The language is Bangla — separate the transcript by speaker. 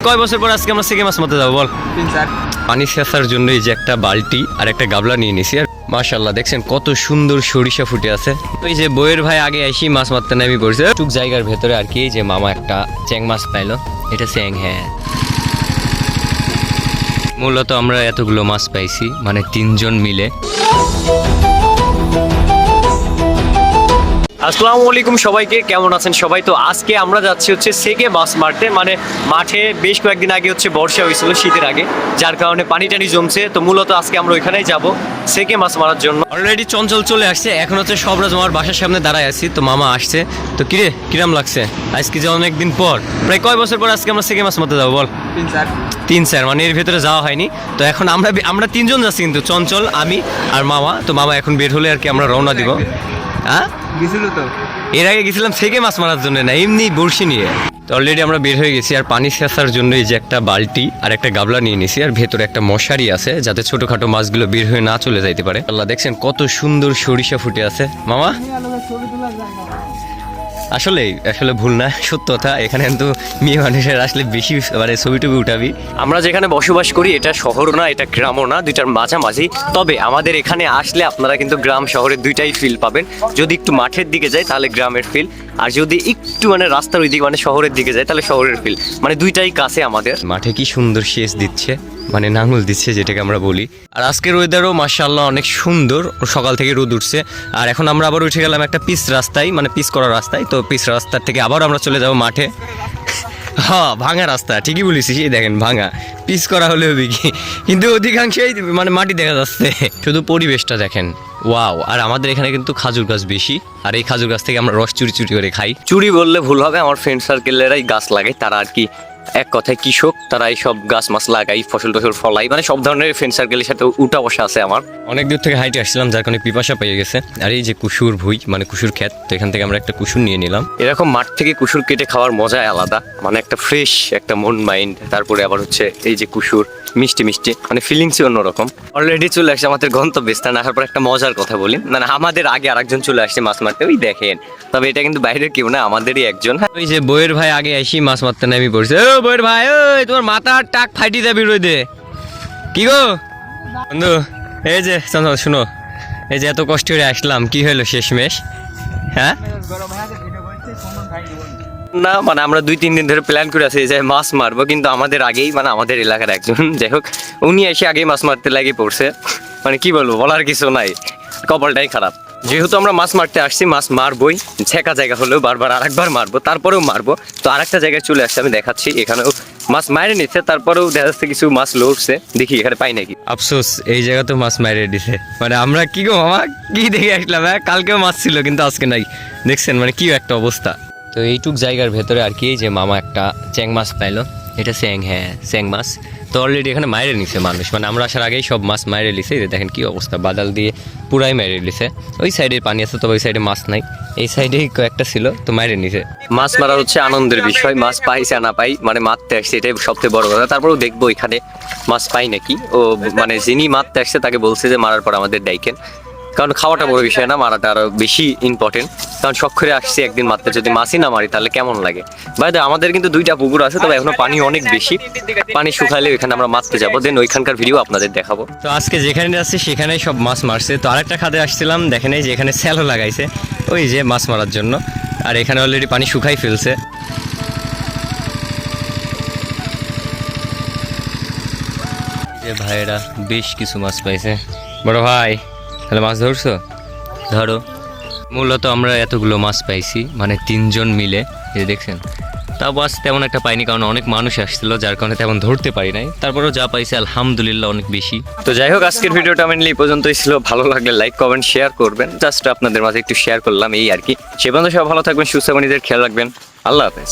Speaker 1: কয় বছর পর আজকে আমরা সেকে মাছ মারতে যাবো বল? পানি সেচার জন্য এই যে একটা বালতি আর একটা গাবলা নিয়ে নিছি। আর মাশাআল্লাহ দেখছেন কত সুন্দর সরিষা ফুটে আছে। ওই যে বইয়ের ভাই আগে এসে মাছ মারতে নামি পড়ছে টুক জায়গার ভেতরে আর কি। এই যে মামা একটা চ্যাং মাছ পাইলো, এটা চ্যাং। হ্যাঁ, মূলত আমরা এতগুলো মাছ পাইছি মানে 3 জন মিলে। আসসালামু আলাইকুম সবাইকে, কেমন আছেন সবাই? তো আজকে আমরা যাচ্ছি হচ্ছে সেকে মাছ মারতে। মানে মাঠে বেশ কয়েকদিন আগে হচ্ছে বর্ষা হয়েছিল শীতের আগে, যার কারণে পানি টানি জমছে। তো মূলত আজকে আমরা ওইখানেই যাব সেকে মাছ মারার জন্য। অলরেডি চঞ্চল চলে আসছে, এখন হচ্ছে সবরাজ মামার বাসার সামনে দাঁড়ায় আছি। তো মামা আসছে। তো কিরে কিরাম লাগছে আজকে যে অনেকদিন পর, প্রায় কয় বছর পর আজকে আমরা সেকে মাছ মারতে যাবো বল? 3-4 মানে এর ভেতরে যাওয়া হয়নি। তো এখন আমরা 3 জন যাচ্ছি, কিন্তু চঞ্চল, আমি আর মামা। তো মামা এখন বের হলে আর কি আমরা রওনা দিব। হ্যাঁ, এর আগে গেছিলাম সেকে মাছ মারার জন্য, না এমনি বড়শি নিয়ে। তো অলরেডি আমরা বের হয়ে গেছি। আর পানি সেচার জন্য এই যে একটা বালতি আর একটা গাবলা নিয়ে নিছি। আর ভেতরে একটা মশারি আছে যাতে ছোটখাটো মাছগুলো বের হয়ে না চলে যাইতে পারে। আল্লাহ দেখছেন কত সুন্দর সরিষা ফুটে আছে। মামা আসলে ভুল না, সত্য কথা। এখানে কিন্তু মেয়ে মানুষের আসলে বেশি মানে ছবি টবি উঠাবি। আমরা যেখানে বসবাস করি এটা শহর না, এটা গ্রামও না, দুইটার মাঝামাঝি। তবে আমাদের এখানে আসলে আপনারা কিন্তু গ্রাম শহরের দুইটাই ফিল পাবেন। যদি একটু মাঠের দিকে যাই তাহলে গ্রামের ফিল, আর যদি একটু মানে রাস্তার ওই দিকে মানে শহরের দিকে যাই তাহলে শহরের ফিল। মানে দুইটাই কাছে আমাদের। মাঠে কি সুন্দর সেচ দিচ্ছে, মানে নাঙল দিচ্ছে যেটাকে আমরা বলি। আর আজকের ওয়েদারও মাশাআল্লাহ অনেক সুন্দর, সকাল থেকে রোদ উঠছে। আর এখন আমরা আবার উঠে গেলাম একটা পিচ রাস্তায়, মানে পিচ করা রাস্তায়। তো পিচ রাস্তার থেকে আবার আমরা চলে যাবো মাঠে। হ্যাঁ, ভাঙা রাস্তা, ঠিকই বলেছিস। এই দেখেন ভাঙা, পিচ করা হলে হবে কি, কিন্তু অধিকাংশই মানে মাটি দেখা যাচ্ছে। শুধু পরিবেশটা দেখেন, ওয়াও। আর আমাদের এখানে কিন্তু খাজুর গাছ বেশি, আর এই খাজুর গাছ থেকে আমরা রস চুরি চুরি করে খাই। চুরি বললে ভুল হবে, আমার ফ্রেন্ড সার্কেলেরাই গাছ লাগায়, তারা আর কি এক কথায় কৃষক। তারা এই সব গাছ মাছ লাগাই, ফসল টসল ফলাই, মানে সব ধরনের ফ্রেন্ড সার্কেলের সাথে উঠা বসা আছে আমার। অনেক দূর থেকে হাইটে আসছিলাম, যার কারণে পিপাসা পেয়ে গেছে। আর এই যে কুসুর ভুই, মানে কুসুর ক্ষেত, তো এখান থেকে আমরা একটা কুসুর নিয়ে নিলাম। এরকম মাঠ থেকে কুসুর কেটে খাওয়ার মজাই আলাদা, মানে একটা ফ্রেশ একটা মন মাইন্ড। তারপরে আবার হচ্ছে এই যে কুসুর মিষ্টি মিষ্টি, মানে ফিলিংসই অন্যরকম। অলরেডি চলে আসছে আমাদের গন্তব্যস্থান। আসার পর একটা মজার কথা বলি, মানে আমাদের আগে আরেকজন চলে আসছে মাছ মারতে, ওই দেখেন। তবে এটা কিন্তু বাইরের কেউ না, আমাদেরই একজন। ওই যে বইয়ের ভাই আগে এসে মাছ মারতে নামি পড়ছে। ও বইয়ের ভাই, ওই তোমার মাথার টাক ফাইটি যাবি রই দে। কি গো বন্ধু, এই যে শুনো, এই যে এত কষ্ট করে আসলাম, কি হলো শেষমেশ? হ্যাঁ না, মানে আমরা 2-3 দিন ধরে প্ল্যান করে আছি যে মাছ মারবো, কিন্তু আমাদের আগেই মানে আমাদের এলাকার একজন, যাই হোক, উনি এসে আগেই মাছ মারতে লাগিয়ে পড়ছে। মানে কি বলবো, বলার কিছু নাই, কপালটাই খারাপ। যেহেতু আমরা মাছ মারতে আসছি, মাছ মারবই, ছেঁকা জায়গা হলেও বারবার আরেকবার মারবো, তারপরেও মারবো। তো আরেকটা জায়গায় চলে আসছে, আমি দেখাচ্ছি। এখানেও মাছ মারে নিচ্ছে, তারপরেও দেখা যাচ্ছে কিছু মাছ লড়ছে, দেখি এখানে পাই নাকি। আফসোস, এই জায়গাতেও মাছ মারে দিছে। মানে আমরা কি গো মামা, কি দেখে আসলাম? হ্যাঁ, কালকেও মাছ ছিল কিন্তু আজকে নাই, দেখছেন মানে কি একটা অবস্থা। তো এইটুক জায়গার ভেতরে আর কি যে মামা একটা চ্যাং মাছ পাইলো, এটা চ্যাং। হ্যাঁ, চ্যাং মাছ। তো অলরেডি এখানে মাইরে নিছে মানুষ, মানে আমরা আসার আগেই সব মাছ মাইরে নিছে। দেখেন কি অবস্থা, বাদাল দিয়ে পুরাই মাইরে নিছে। ওই সাইডে পানি আছে, তবে ওই সাইডে মাছ নাই, এই সাইডেই কয়েকটা ছিল, তো মাইরে নিছে। মাছ মারা হচ্ছে আনন্দের বিষয়, মাছ পাইছে না পাই মানে মারতে আসছে, এটাই সবচেয়ে বড় কথা। তারপরেও দেখবো এখানে মাছ পাই নাকি। ও মানে যিনি মারতে আসছে তাকে বলছে যে মারার পর আমাদের ডাইকেন, কারণ খাওয়াটা বড় বিষয় না, মারাটা আরো বেশি ইম্পর্টেন্ট। কারণ শখ করে আসছি একদিন মারতে, যদি মাছই না মারি তাহলে কেমন লাগে? বাইরে আমাদের কিন্তু 2টা পুকুর আছে, তবে এখনো পানি অনেক বেশি। পানি শুকাইলে ওইখানে আমরা মারতে যাবো, দেন ওইখানকার ভিডিও আপনাদের দেখাবো। তো আজকে যেখানে যাচ্ছি সেখানেই সব মাছ মারছে। তো আরেকটা খাদে আসছিলাম, দেখেন এই যে এখানে স্যালো লাগাইছে ওই যে মাছ মারার জন্য। আর এখানে অলরেডি পানি শুকাই ফেলছে। যে ভাইয়েরা বেশ কিছু মাছ পাইছে। বড় ভাই, তাহলে মাছ ধরছো? ধরো। মূলত আমরা এতগুলো মাছ পাইছি মানে 3 জন মিলে, এই দেখছেন। তাও মাছ তেমন একটা পাইনি, কারণ অনেক মানুষ আসছিল, যার কারণে তেমন ধরতে পারি নাই। তারপরেও যা পাইছি আলহামদুলিল্লাহ অনেক বেশি। তো যাই হোক, আজকের ভিডিওটা মেনলি এই পর্যন্তই ছিল। ভালো লাগলে লাইক কমেন্ট শেয়ার করবেন, জাস্ট আপনাদের মাঝে একটু শেয়ার করলাম এই আর কি। সে পর্যন্ত সব ভালো থাকবেন, সুস্থ, নিজের খেয়াল রাখবেন। আল্লাহ হাফেজ।